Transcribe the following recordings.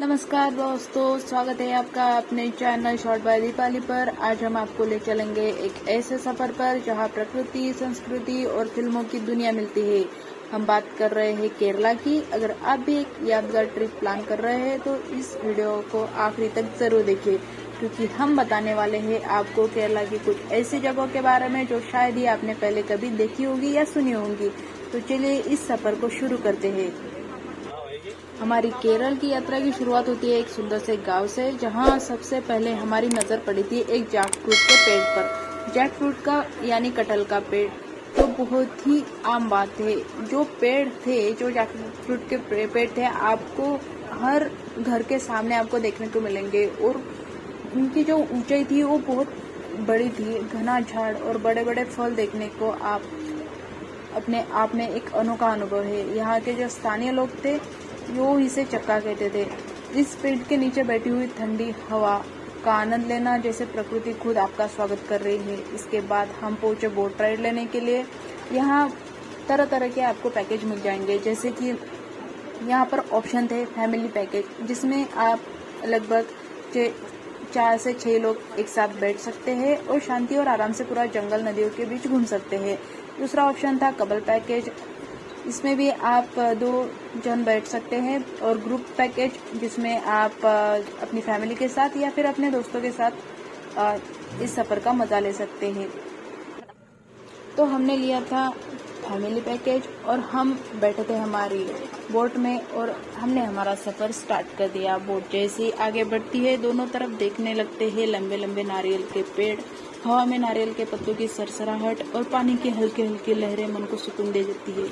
नमस्कार दोस्तों, स्वागत है आपका अपने चैनल शॉर्ट बाय दीपाली पर। आज हम आपको ले चलेंगे एक ऐसे सफर पर जहां प्रकृति, संस्कृति और फिल्मों की दुनिया मिलती है। हम बात कर रहे हैं केरला की। अगर आप भी एक यादगार ट्रिप प्लान कर रहे हैं तो इस वीडियो को आखिरी तक जरूर देखिए, क्योंकि हम बताने वाले हैं आपको केरला की कुछ ऐसी जगहों के बारे में जो शायद ही आपने पहले कभी देखी होगी या सुनी होंगी। तो चलिए इस सफर को शुरू करते हैं। हमारी केरल की यात्रा की शुरुआत होती है एक सुंदर से गांव से, जहां सबसे पहले हमारी नजर पड़ी थी एक जैक फ्रूट के पेड़ पर। जैक फ्रूट का यानी कटहल का पेड़ तो बहुत ही आम बात है। जो पेड़ थे, जो जैक फ्रूट के पेड़ थे, आपको हर घर के सामने आपको देखने को मिलेंगे और उनकी जो ऊंचाई थी वो बहुत बड़ी थी। घना झाड़ और बड़े बड़े फल देखने को आप अपने आप में एक अनोखा अनुभव है। यहाँ के जो स्थानीय लोग थे वो इसे चक्का कहते थे। इस पेड़ के नीचे बैठी हुई ठंडी हवा का आनंद लेना जैसे प्रकृति खुद आपका स्वागत कर रही है। इसके बाद हम पहुंचे बोट राइड लेने के लिए। यहाँ तरह तरह के आपको पैकेज मिल जाएंगे, जैसे कि यहाँ पर ऑप्शन थे फैमिली पैकेज, जिसमें आप लगभग 4 से 6 लोग एक साथ बैठ सकते हैं और शांति और आराम से पूरा जंगल नदियों के बीच घूम सकते हैं। दूसरा ऑप्शन था कपल पैकेज, इसमें भी आप 2 जन बैठ सकते हैं। और ग्रुप पैकेज, जिसमें आप अपनी फैमिली के साथ या फिर अपने दोस्तों के साथ इस सफ़र का मज़ा ले सकते हैं। तो हमने लिया था फैमिली पैकेज और हम बैठे थे हमारी बोट में और हमने हमारा सफ़र स्टार्ट कर दिया। बोट जैसे ही आगे बढ़ती है, दोनों तरफ देखने लगते हैं लंबे लंबे नारियल के पेड़, हवा में नारियल के पत्तों की सरसराहट और पानी की हल्की हल्की लहरें मन को सुकून दे देती है।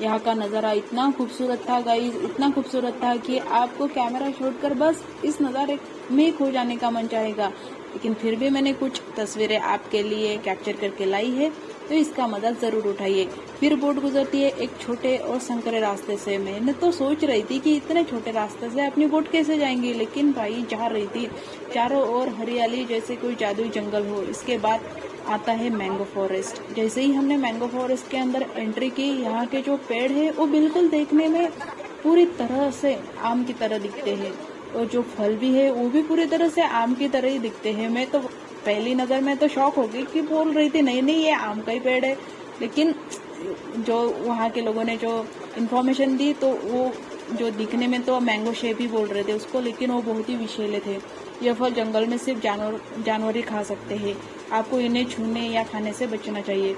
यहाँ का नज़ारा इतना खूबसूरत था गाइस, इतना खूबसूरत था कि आपको कैमरा छोड़कर बस इस नज़ारे में खो जाने का मन चाहेगा। लेकिन फिर भी मैंने कुछ तस्वीरें आपके लिए कैप्चर करके लाई है, तो इसका मजा जरूर उठाइए। फिर बोट गुजरती है एक छोटे और संकरे रास्ते से। मैंने तो सोच रही थी कि इतने छोटे रास्ते से अपनी बोट कैसे जाएंगी, लेकिन भाई जा रही थी। चारों ओर हरियाली जैसे कोई जादुई जंगल हो। इसके बाद आता है मैंगो फॉरेस्ट। जैसे ही हमने मैंगो फॉरेस्ट के अंदर एंट्री की, यहाँ के जो पेड़ है वो बिल्कुल देखने में पूरी तरह से आम की तरह दिखते हैं और जो फल भी है वो भी पूरी तरह से आम की तरह ही दिखते हैं। मैं तो पहली नज़र में तो शॉक हो गई कि बोल रही थी नहीं नहीं ये आम का ही पेड़ है, लेकिन जो वहाँ के लोगों ने जो इन्फॉर्मेशन दी तो वो जो दिखने में तो मैंगो शेप ही बोल रहे थे उसको, लेकिन वो बहुत ही विषैले थे। यह फल जंगल में सिर्फ जानवर ही खा सकते हैं। आपको इन्हें छूने या खाने से बचना चाहिए।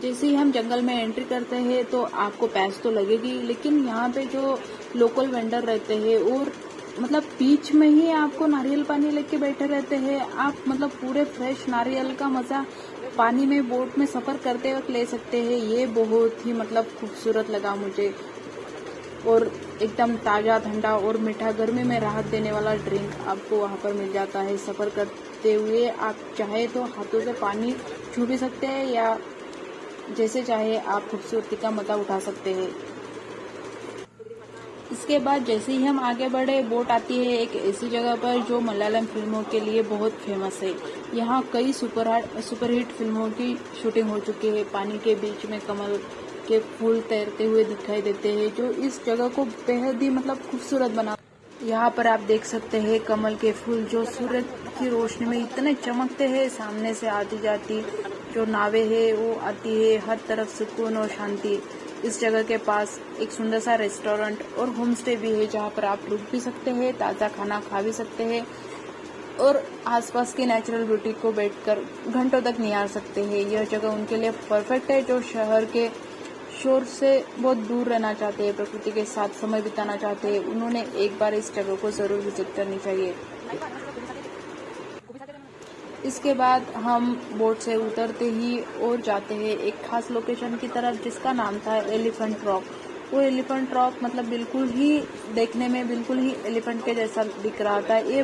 जैसे ही हम जंगल में एंट्री करते हैं तो आपको प्यास तो लगेगी, लेकिन यहाँ पे जो लोकल वेंडर रहते हैं और मतलब बीच में ही आपको नारियल पानी लेके बैठे रहते हैं। आप मतलब पूरे फ्रेश नारियल का मजा पानी में बोट में सफर करते वक्त ले सकते हैं। ये बहुत ही मतलब खूबसूरत लगा मुझे। और एकदम ताज़ा, ठंडा और मीठा, गर्मी में राहत देने वाला ड्रिंक आपको वहाँ पर मिल जाता है। सफ़र करते हुए आप चाहे तो हाथों से पानी छू भी सकते हैं या जैसे चाहे आप खूबसूरती का मज़ा उठा सकते हैं। इसके बाद जैसे ही हम आगे बढ़े, बोट आती है एक ऐसी जगह पर जो मलयालम फिल्मों के लिए बहुत फेमस है। यहाँ कई सुपरहिट फिल्मों की शूटिंग हो चुकी है। पानी के बीच में कमल के फूल तैरते हुए दिखाई देते हैं, जो इस जगह को बेहद ही मतलब खूबसूरत बना। यहाँ पर आप देख सकते हैं कमल के फूल जो सूरज की रोशनी में इतने चमकते हैं। सामने से आती जाती जो नावें है वो आती है। हर तरफ सुकून और शांति। इस जगह के पास एक सुंदर सा रेस्टोरेंट और होम स्टे भी है, जहाँ पर आप रुक भी सकते हैं, ताज़ा खाना खा भी सकते हैं और आसपास की नेचुरल ब्यूटी को बैठकर घंटों तक निहार सकते हैं। यह जगह उनके लिए परफेक्ट है जो शहर के शोर से बहुत दूर रहना चाहते हैं, प्रकृति के साथ समय बिताना चाहते हैं। उन्होंने एक बार इस जगह को जरूर विजिट करनी चाहिए। इसके बाद हम बोट से उतरते ही और जाते हैं एक खास लोकेशन की तरफ, जिसका नाम था एलिफेंट रॉक। वो एलिफेंट रॉक मतलब बिल्कुल ही देखने में बिल्कुल ही एलिफेंट के जैसा दिख रहा था। ये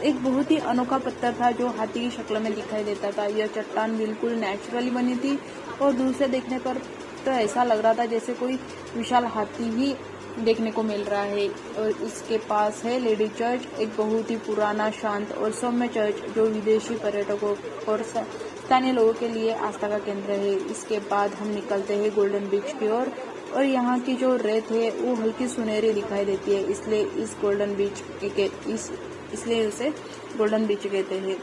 एक बहुत ही अनोखा पत्थर था जो हाथी की शक्ल में दिखाई देता था। यह चट्टान बिल्कुल नेचुरली बनी थी और दूर से देखने पर तो ऐसा लग रहा था जैसे कोई विशाल हाथी ही देखने को मिल रहा है। और इसके पास है लेडी चर्च, एक बहुत ही पुराना, शांत और सौम्य चर्च जो विदेशी पर्यटकों और स्थानीय लोगों के लिए आस्था का केंद्र है। इसके बाद हम निकलते हैं गोल्डन बीच की ओर, और यहाँ की जो रेत है वो हल्की सुनहरी दिखाई देती है, इसलिए इस गोल्डन बीच इसलिए उसे गोल्डन बीच कहते हैं।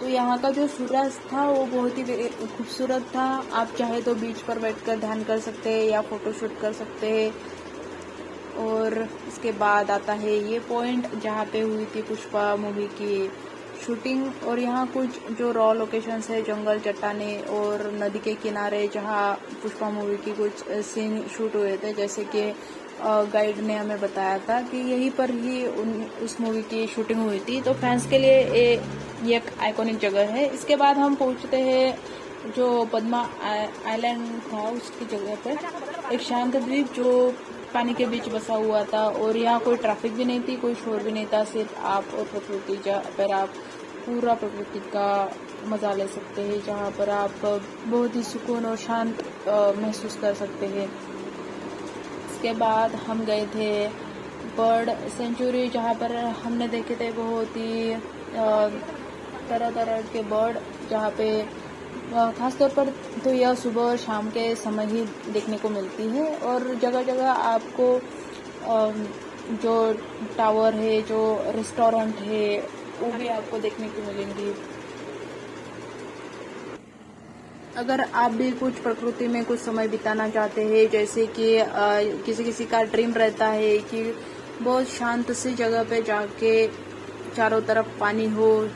तो यहाँ का जो सूर्यास्त था वो बहुत ही खूबसूरत था। आप चाहे तो बीच पर बैठकर ध्यान कर सकते हैं या फोटोशूट कर सकते हैं। और इसके बाद आता है ये पॉइंट जहाँ पे हुई थी पुष्पा मूवी की शूटिंग। और यहाँ कुछ जो रॉ लोकेशंस है, जंगल, चट्टाने और नदी के किनारे, जहाँ पुष्पा मूवी की कुछ सीन शूट हुए थे, जैसे कि गाइड ने हमें बताया था कि यहीं पर ही उस मूवी की शूटिंग हुई थी। तो फैंस के लिए ये एक आइकॉनिक जगह है। इसके बाद हम पहुंचते हैं जो पद्मा आइलैंड था, उसकी जगह पर एक शांत द्वीप जो पानी के बीच बसा हुआ था। और यहाँ कोई ट्रैफिक भी नहीं थी, कोई शोर भी नहीं था, सिर्फ आप और प्रकृति, जहाँ पर आप पूरा प्रकृति का मजा ले सकते हैं, जहाँ पर आप बहुत ही सुकून और शांत महसूस कर सकते हैं। इसके बाद हम गए थे बर्ड सेंचुरी, जहाँ पर हमने देखे थे बहुत ही तरह तरह के बर्ड, जहाँ पे खासतौर पर तो यह सुबह और शाम के समय ही देखने को मिलती है। और जगह जगह आपको जो टावर है, जो रेस्टोरेंट है, वो भी आपको देखने को मिलेंगी। अगर आप भी कुछ प्रकृति में कुछ समय बिताना चाहते हैं, जैसे कि किसी किसी का ड्रीम रहता है कि बहुत शांत सी जगह पे जाके चारों तरफ पानी हो,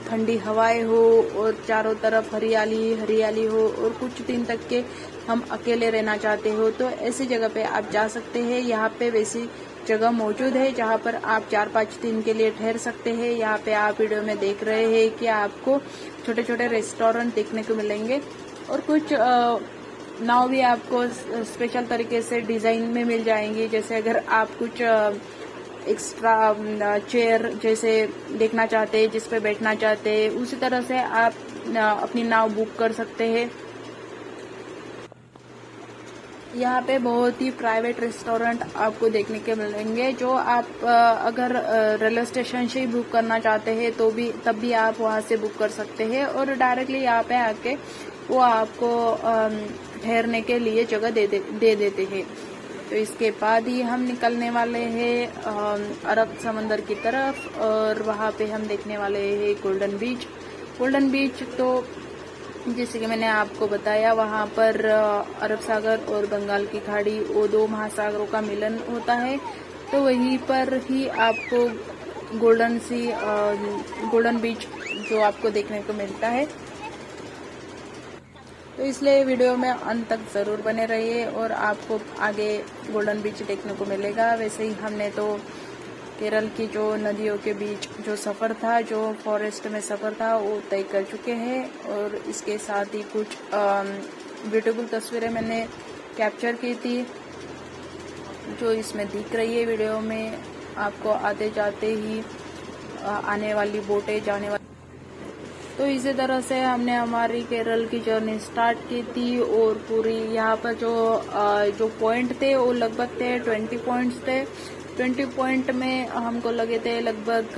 ठंडी हवाएं हो और चारों तरफ हरियाली हरियाली हो, और कुछ दिन तक के हम अकेले रहना चाहते हो, तो ऐसी जगह पे आप जा सकते हैं। यहाँ पे वैसी जगह मौजूद है जहाँ पर आप 4-5 दिन के लिए ठहर सकते हैं। यहाँ पे आप वीडियो में देख रहे हैं कि आपको छोटे छोटे रेस्टोरेंट देखने को मिलेंगे, और कुछ नाव भी आपको स्पेशल तरीके से डिजाइन में मिल जाएंगी। जैसे अगर आप कुछ एक्स्ट्रा चेयर जैसे देखना चाहते हैं, जिस पे बैठना चाहते हैं, उसी तरह से आप अपनी नाव बुक कर सकते हैं। यहाँ पे बहुत ही प्राइवेट रेस्टोरेंट आपको देखने के मिलेंगे, जो आप अगर रेलवे स्टेशन से ही बुक करना चाहते हैं तो भी तब भी आप वहाँ से बुक कर सकते हैं, और डायरेक्टली यहाँ पे आके वो आपको ठहरने के लिए जगह दे देते हैं। तो इसके बाद ही हम निकलने वाले हैं अरब समंदर की तरफ, और वहाँ पे हम देखने वाले हैं गोल्डन बीच। गोल्डन बीच तो जैसे कि मैंने आपको बताया, वहाँ पर अरब सागर और बंगाल की खाड़ी, वो दो महासागरों का मिलन होता है। तो वहीं पर ही आपको गोल्डन बीच जो आपको देखने को मिलता है। तो इसलिए वीडियो में अंत तक ज़रूर बने रहिए और आपको आगे गोल्डन बीच देखने को मिलेगा। वैसे ही हमने तो केरल की जो नदियों के बीच जो सफ़र था, जो फॉरेस्ट में सफ़र था, वो तय कर चुके हैं। और इसके साथ ही कुछ ब्यूटीफुल तस्वीरें मैंने कैप्चर की थी, जो इसमें दिख रही है वीडियो में आपको आते जाते ही आने वाली बोटें, जाने वाली। तो इसी तरह से हमने हमारी केरल की जर्नी स्टार्ट की थी, और पूरी यहाँ पर जो पॉइंट थे वो लगभग थे 20 पॉइंट्स थे। 20 पॉइंट में हमको लगे थे लगभग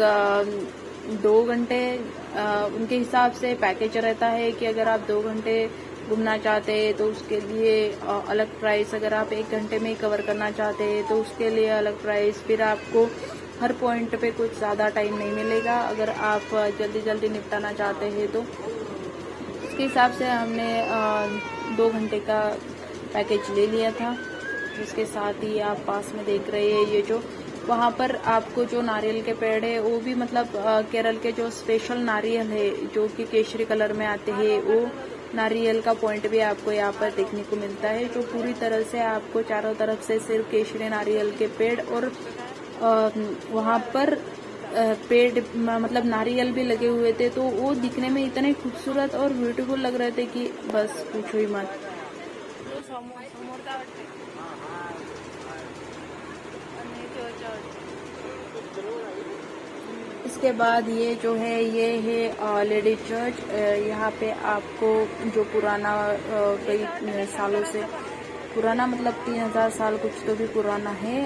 2 घंटे। उनके हिसाब से पैकेज रहता है कि अगर आप 2 घंटे घूमना चाहते हैं तो उसके लिए अलग प्राइस, अगर आप 1 घंटे में ही कवर करना चाहते हैं तो उसके लिए अलग प्राइस। फिर आपको हर पॉइंट पे कुछ ज़्यादा टाइम नहीं मिलेगा। अगर आप जल्दी जल्दी निपटाना चाहते हैं तो उसके हिसाब से हमने 2 घंटे का पैकेज ले लिया था। जिसके साथ ही आप पास में देख रहे हैं ये जो वहाँ पर आपको जो नारियल के पेड़ है, वो भी मतलब केरल के जो स्पेशल नारियल है जो कि केसरी कलर में आते हैं, वो नारियल का पॉइंट भी आपको यहाँ पर देखने को मिलता है, जो पूरी तरह से आपको चारों तरफ से सिर्फ केसरी नारियल के पेड़ और वहाँ पर पेड़ मतलब नारियल भी लगे हुए थे। तो वो दिखने में इतने खूबसूरत और ब्यूटीफुल लग रहे थे कि बस पूछो ही मत। इसके बाद ये जो है ये है लेडी चर्च। यहाँ पे आपको जो पुराना कई सालों से पुराना मतलब 3000 साल कुछ तो भी पुराना है,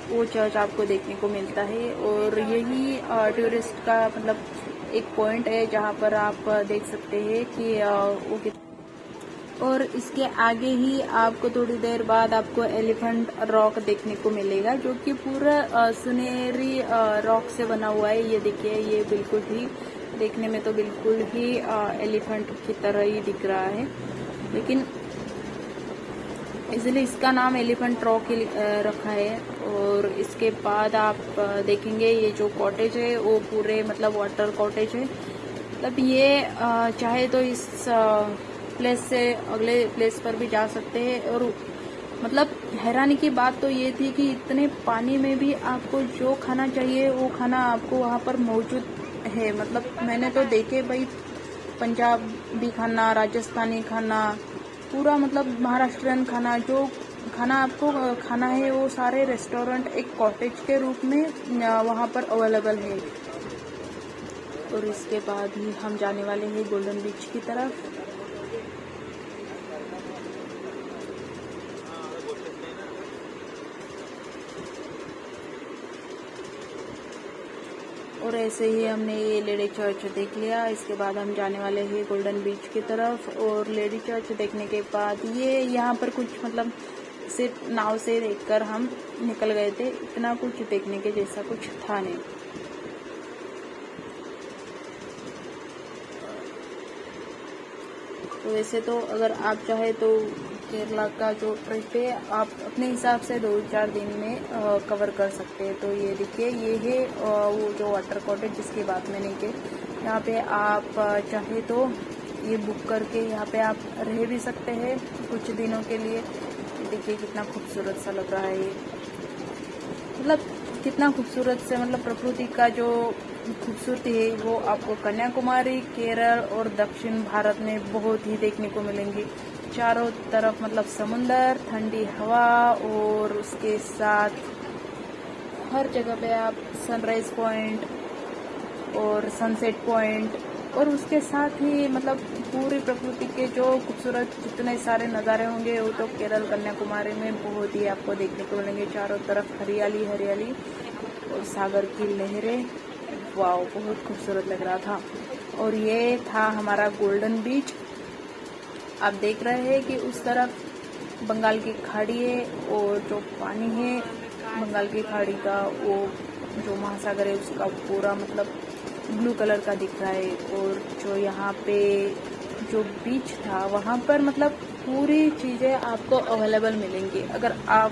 वो चर्च आपको देखने को मिलता है। और यही टूरिस्ट का मतलब एक पॉइंट है जहाँ पर आप देख सकते हैं कि वो और इसके आगे ही आपको थोड़ी देर बाद आपको एलिफेंट रॉक देखने को मिलेगा, जो कि पूरा सुनहरी रॉक से बना हुआ है। ये देखिए, ये बिल्कुल ही देखने में तो बिल्कुल ही एलिफेंट की तरह ही दिख रहा है, लेकिन इसलिए इसका नाम एलिफेंट रॉक ही रखा है। और इसके बाद आप देखेंगे ये जो कॉटेज है वो पूरे मतलब वाटर कॉटेज है। मतलब ये चाहे तो इस प्लेस से अगले प्लेस पर भी जा सकते हैं। और मतलब हैरानी की बात तो ये थी कि इतने पानी में भी आपको जो खाना चाहिए वो खाना आपको वहाँ पर मौजूद है। मतलब मैंने तो देखे भाई, पंजाबी खाना, राजस्थानी खाना, पूरा मतलब महाराष्ट्रियन खाना, जो खाना आपको खाना है वो सारे रेस्टोरेंट एक कॉटेज के रूप में वहाँ पर अवेलेबल है। और इसके बाद ही हम जाने वाले हैं गोल्डन बीच की तरफ। और ऐसे ही हमने ये लेडी चर्च देख लिया। इसके बाद हम जाने वाले हैं गोल्डन बीच की तरफ। और लेडी चर्च देखने के बाद ये यहाँ पर कुछ मतलब सिर्फ नाव से देखकर हम निकल गए थे, इतना कुछ देखने के जैसा कुछ था नहीं। तो वैसे तो अगर आप चाहे तो केरला का जो ट्रिप है आप अपने हिसाब से 2-4 दिन में कवर कर सकते हैं। तो ये देखिए, ये है वो जो वाटर कॉटेज जिसकी बात मैंने की। यहाँ पे आप चाहे तो ये बुक करके यहाँ पे आप रह भी सकते हैं कुछ दिनों के लिए। देखिए कितना खूबसूरत सा लग रहा है ये, मतलब कितना खूबसूरत से, मतलब प्रकृति का जो खूबसूरती है वो आपको कन्याकुमारी, केरल और दक्षिण भारत में बहुत ही देखने को मिलेंगी। चारों तरफ मतलब समुंदर, ठंडी हवा, और उसके साथ हर जगह पे आप सनराइज पॉइंट और सनसेट पॉइंट, और उसके साथ ही मतलब पूरी प्रकृति के जो खूबसूरत जितने सारे नज़ारे होंगे वो तो केरल कन्याकुमारी में बहुत ही आपको देखने को मिलेंगे। चारों तरफ हरियाली हरियाली और सागर की लहरें, वाव, बहुत खूबसूरत लग रहा था। और ये था हमारा गोल्डन बीच। आप देख रहे हैं कि उस तरफ बंगाल की खाड़ी है, और जो पानी है बंगाल की खाड़ी का, वो जो महासागर है उसका पूरा मतलब ब्लू कलर का दिख रहा है। और जो यहाँ पे जो बीच था वहाँ पर मतलब पूरी चीज़ें आपको अवेलेबल मिलेंगी। अगर आप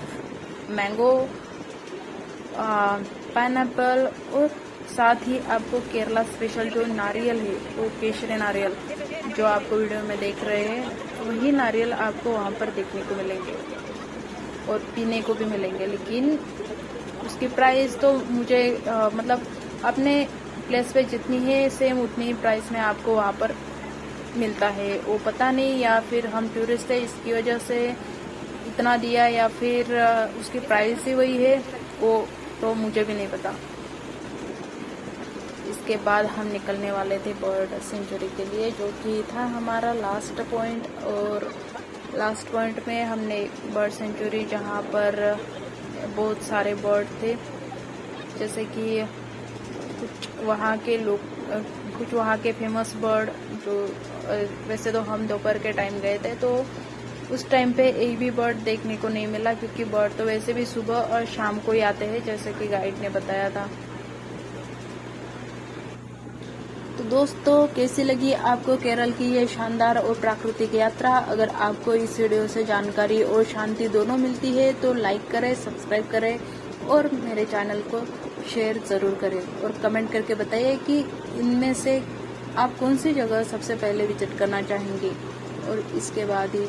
मैंगो, पाइनएप्पल, और साथ ही आपको केरला स्पेशल जो नारियल है वो केसरी नारियल जो आपको वीडियो में देख रहे हैं, वही नारियल आपको वहाँ पर देखने को मिलेंगे और पीने को भी मिलेंगे। लेकिन उसकी प्राइस तो मुझे मतलब अपने प्लेस पे जितनी है सेम उतनी ही प्राइस में आपको वहाँ पर मिलता है। वो पता नहीं, या फिर हम टूरिस्ट है इसकी वजह से इतना दिया, या फिर उसकी प्राइस ही वही है, वो तो मुझे भी नहीं पता। इसके बाद हम निकलने वाले थे बर्ड सेंचुरी के लिए, जो कि था हमारा लास्ट पॉइंट। और लास्ट पॉइंट में हमने बर्ड सेंचुरी, जहाँ पर बहुत सारे बर्ड थे, जैसे कि कुछ वहाँ के लोग, कुछ वहाँ के फेमस बर्ड, जो वैसे तो हम दोपहर के टाइम गए थे तो उस टाइम पे एक भी बर्ड देखने को नहीं मिला, क्योंकि बर्ड तो वैसे भी सुबह और शाम को ही आते हैं, जैसे कि गाइड ने बताया था। तो दोस्तों, कैसी लगी आपको केरल की ये शानदार और प्राकृतिक यात्रा? अगर आपको इस वीडियो से जानकारी और शांति दोनों मिलती है तो लाइक करें, सब्सक्राइब करें और मेरे चैनल को शेयर ज़रूर करें। और कमेंट करके बताइए कि इनमें से आप कौन सी जगह सबसे पहले विजिट करना चाहेंगे। और इसके बाद ही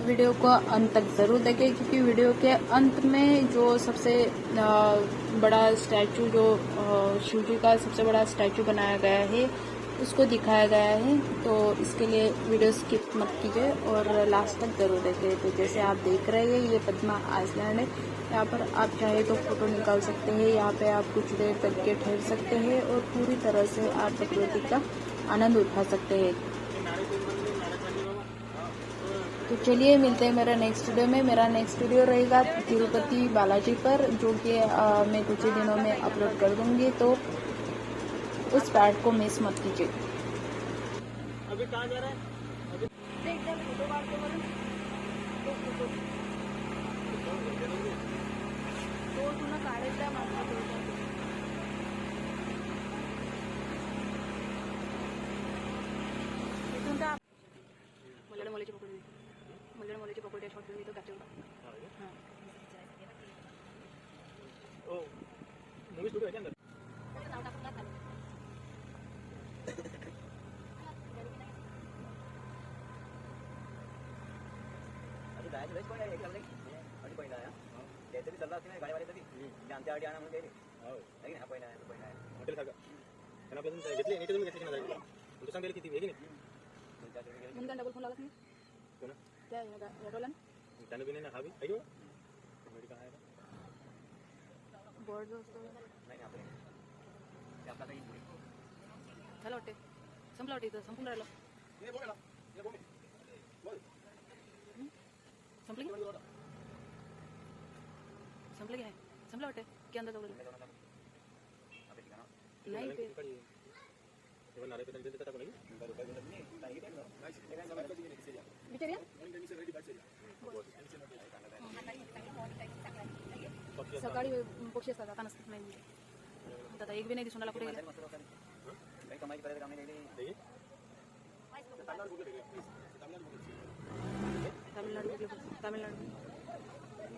वीडियो को अंत तक ज़रूर देखें, क्योंकि वीडियो के अंत में जो सबसे बड़ा स्टैचू, जो शिव जी का सबसे बड़ा स्टैचू बनाया गया है, उसको दिखाया गया है। तो इसके लिए वीडियो स्किप मत कीजिए और लास्ट तक ज़रूर देखें। तो जैसे आप देख रहे हैं, ये पद्मा आइलैंड है। यहाँ पर आप चाहे तो फ़ोटो निकाल सकते हैं, यहाँ पे आप कुछ देर तक के ठहर सकते हैं और पूरी तरह से आप प्रकृति का आनंद उठा सकते हैं। तो चलिए मिलते हैं मेरा नेक्स्ट वीडियो में। मेरा नेक्स्ट वीडियो रहेगा तिरुपति बालाजी पर, जो कि मैं कुछ ही दिनों में अपलोड कर दूंगी, तो उस पार्ट को मिस मत कीजिए। अभी कहाँ जा रहा है? अभी देख जरा फोटो काट के बोलो तो फोटो तो तुला काढायचा माझा फोटो इथून त्या मल्याळम मुलीची पकडली मल्याळम मुलीची पकडली शॉर्ट फिल्म तो कॅप्चर हां ओ मूवी स्टूडियो है क्या अंदर? नाव टाकून टाक खाली अभी जायचं लयच कोण आहे एक लागले अडी पहिला आहे त्याचे बी चालला असते ना गाडीवाले तरी जानते आडी आणा म्हणते नाही हा पहिला आहे हॉटेल सारखं त्यांना आपण घेतले नाही तर तुम्ही घेतली नाही तुमचं सांगेल किती वेगळी नाही मुंगा डबल फोन लागत नाही कोण त्या ऑटोला त्यानं बी नाही ना हा बी ऐकू गाडी काय आहे बोर्ड जो असतो नाही आपले ते आपला काही झालं वाटते संपलं वाटते इथं संपून राहिलं ये बोल बोल संपलं की संपलं की आहे संपलं वाटते की अंदाज वगैरे आपल्या ठिकाणा नाही ते तेव्हा नारे पे त्यांचे देतात नाही विचारूया सकाळी पक्षी असतात आता नसतात नाही आता एक बी नाही दिसून आला कुठे गेला काही कमाई करायचं काम नाही देखिए तामिळनाडू तामिळनाडू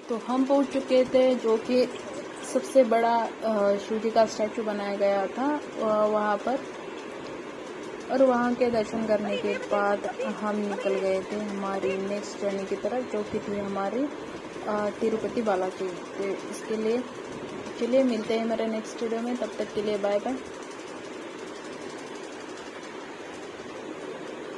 तो हम पहुंच चुके थे जो कि सबसे बड़ा शिव जी का स्टैचू बनाया गया था वहाँ पर और वहाँ के दर्शन करने के बाद हम निकल गए थे हमारी नेक्स्ट जर्नी की तरफ जो कि थी हमारी तिरुपति बालाजी। तो इसके लिए चलिए मिलते हैं मेरे नेक्स्ट वीडियो में, तब तक के लिए बाय बाय।